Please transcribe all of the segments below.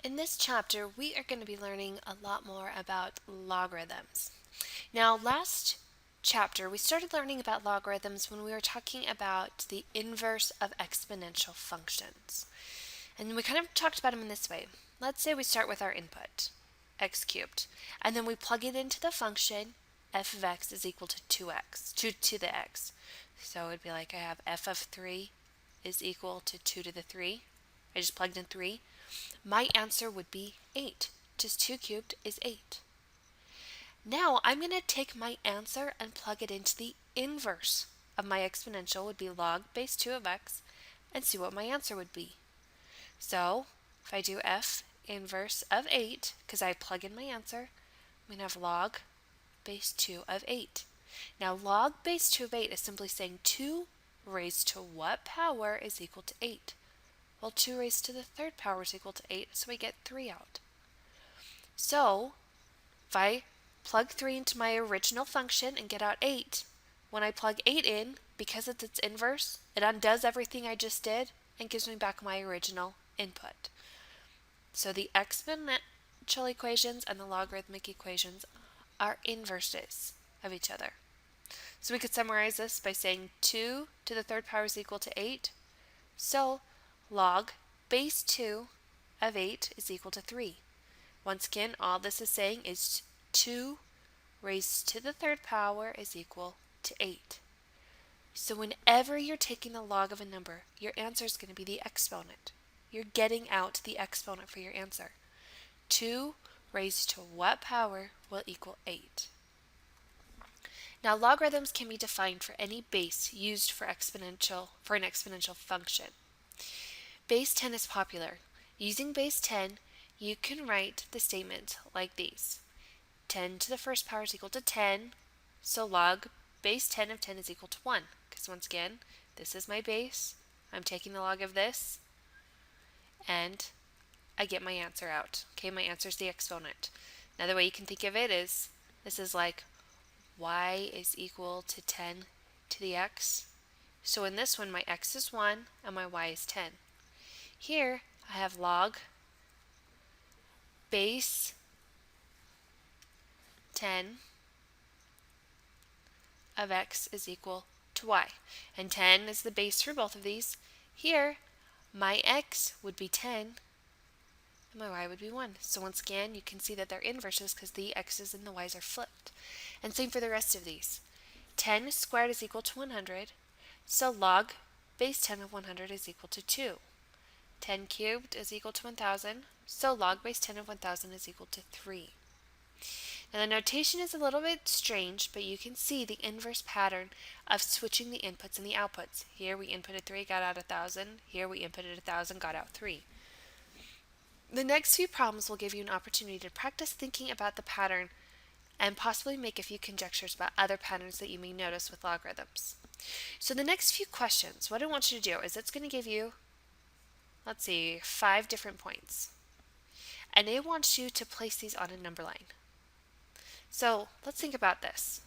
In this chapter, we are going to be learning a lot more about logarithms. Now, last chapter, we started learning about logarithms when we were talking about the inverse of exponential functions. And we kind of talked about them in this way. Let's say we start with our input, x cubed, and then we plug it into the function f of x is equal to 2x, 2 to the x. So it would be like I have f of 3 is equal to 2 to the 3. I just plugged in 3. My answer would be 8. Just 2 cubed is 8. Now I'm going to take my answer and plug it into the inverse of my exponential, would be log base 2 of x, and see what my answer would be. So if I do f inverse of 8, because I plug in my answer, I'm going to have log base 2 of 8. Now log base 2 of 8 is simply saying 2 raised to what power is equal to 8? Well, 2 raised to the third power is equal to 8, so we get 3 out. So if I plug 3 into my original function and get out 8, when I plug 8 in, because it's its inverse, it undoes everything I just did and gives me back my original input. So the exponential equations and the logarithmic equations are inverses of each other. So we could summarize this by saying 2 to the third power is equal to 8. So log base 2 of 8 is equal to 3. Once again, all this is saying is 2 raised to the third power is equal to 8. So whenever you're taking the log of a number, your answer is going to be the exponent. You're getting out the exponent for your answer. 2 raised to what power will equal 8? Now logarithms can be defined for any base used for an exponential function. Base 10 is popular. Using base 10, you can write the statement like these. 10 to the first power is equal to 10, so log base 10 of 10 is equal to 1. Because once again, this is my base, I'm taking the log of this, and I get my answer out. Okay, my answer is the exponent. Another way you can think of it is, this is like y is equal to 10 to the x. So in this one, my x is 1 and my y is 10. Here, I have log base 10 of x is equal to y. And 10 is the base for both of these. Here, my x would be 10 and my y would be 1. So once again, you can see that they're inverses because the x's and the y's are flipped. And same for the rest of these. 10 squared is equal to 100, so log base 10 of 100 is equal to 2. 10 cubed is equal to 1,000, so log base 10 of 1,000 is equal to 3. Now the notation is a little bit strange, but you can see the inverse pattern of switching the inputs and the outputs. Here we inputted 3, got out 1,000. Here we inputted 1,000, got out 3. The next few problems will give you an opportunity to practice thinking about the pattern and possibly make a few conjectures about other patterns that you may notice with logarithms. So the next few questions, what I want you to do is it's going to give you, let's see, 5 different points. And it wants you to place these on a number line. So let's think about this.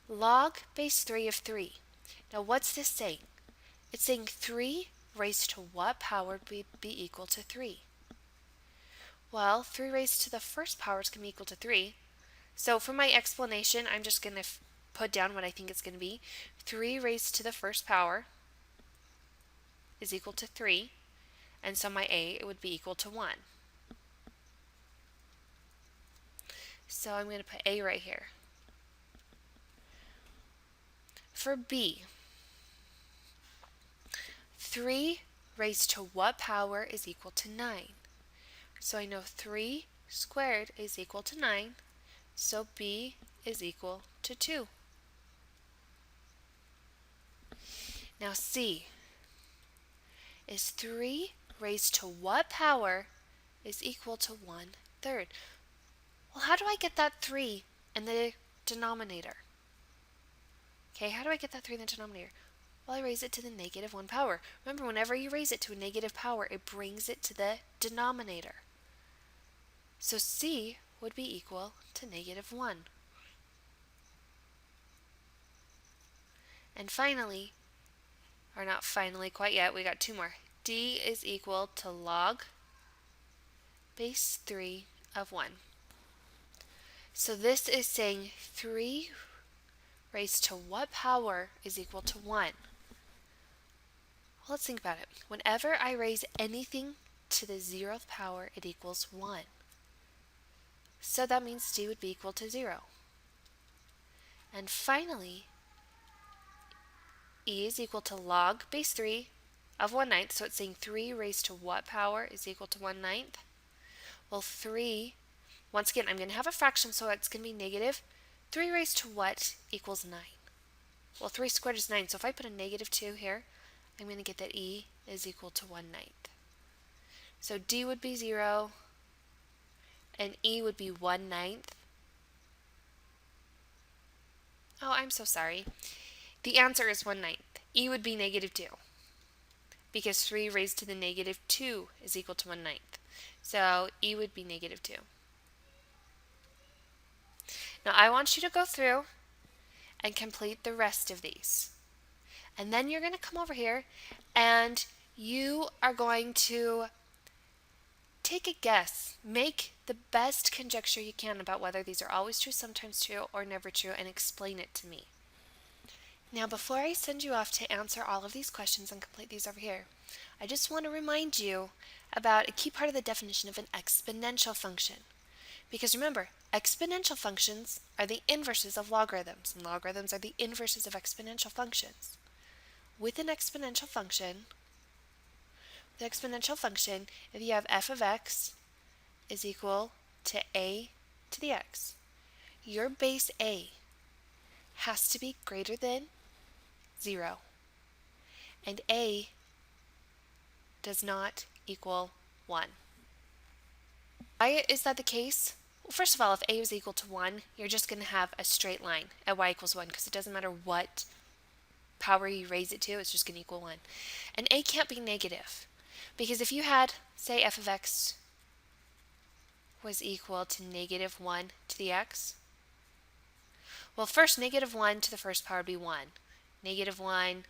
Log base 3 of 3. Now what's this saying? It's saying 3 raised to what power would be equal to 3? Well, 3 raised to the first power is going to be equal to 3. So for my explanation, I'm just going to put down what I think it's going to be. 3 raised to the first power is equal to 3. And so my A would be equal to 1. So I'm going to put A right here. For B, 3 raised to what power is equal to 9? So I know 3 squared is equal to 9, so B is equal to 2. Now C is 3 raised to what power is equal to 1/3? Well, how do I get that 3 in the denominator? Okay, how do I get that 3 in the denominator? Well, I raise it to the negative 1 power. Remember, whenever you raise it to a negative power, it brings it to the denominator. So C would be equal to negative 1. And finally, or not finally quite yet, we got 2 more. D is equal to log base 3 of 1. So this is saying 3 raised to what power is equal to 1? Well, let's think about it. Whenever I raise anything to the 0th power, it equals 1. So that means d would be equal to 0. And finally, e is equal to log base 3 of 1/9. So it's saying 3 raised to what power is equal to 1/9? Well, 3, once again, I'm going to have a fraction, so it's going to be negative. 3 raised to what equals 9? Well, 3 squared is 9, so if I put a negative 2 here, I'm going to get that e is equal to 1/9. So d would be 0, and e would be 1/9. Oh, I'm so sorry. The answer is 1/9. E would be negative 2, because 3 raised to the negative 2 is equal to 1/9. So e would be negative 2. Now I want you to go through and complete the rest of these. And then you're going to come over here and you are going to take a guess. Make the best conjecture you can about whether these are always true, sometimes true, or never true, and explain it to me. Now, before I send you off to answer all of these questions and complete these over here, I just want to remind you about a key part of the definition of an exponential function. Because remember, exponential functions are the inverses of logarithms, and logarithms are the inverses of exponential functions. With an exponential function, if you have f of x is equal to a to the x, your base a has to be greater than 0, and a does not equal 1. Why is that the case? Well, first of all, if a is equal to 1, you're just going to have a straight line at y equals 1, because it doesn't matter what power you raise it to, it's just going to equal 1. And a can't be negative, because if you had, say, f of x was equal to negative 1 to the x, well, first, negative 1 to the first power would be 1. Negative 1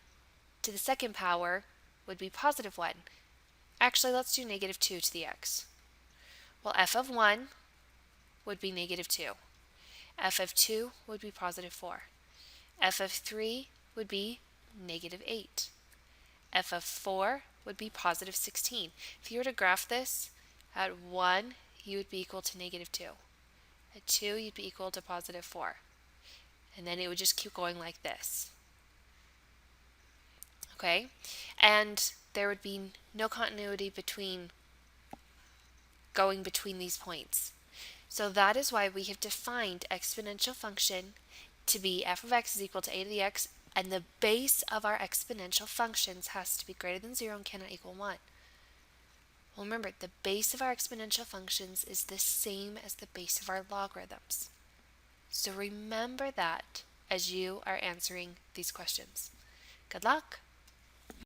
to the second power would be positive 1. Actually, let's do negative 2 to the x. Well, f of 1 would be negative 2. F of 2 would be positive 4. F of 3 would be negative 8. F of 4 would be positive 16. If you were to graph this, at 1, you would be equal to negative 2. At 2, you'd be equal to positive 4. And then it would just keep going like this. Okay? And there would be no continuity going between these points. So that is why we have defined exponential function to be f of x is equal to a to the x, and the base of our exponential functions has to be greater than 0 and cannot equal 1. Well, remember, the base of our exponential functions is the same as the base of our logarithms. So remember that as you are answering these questions. Good luck!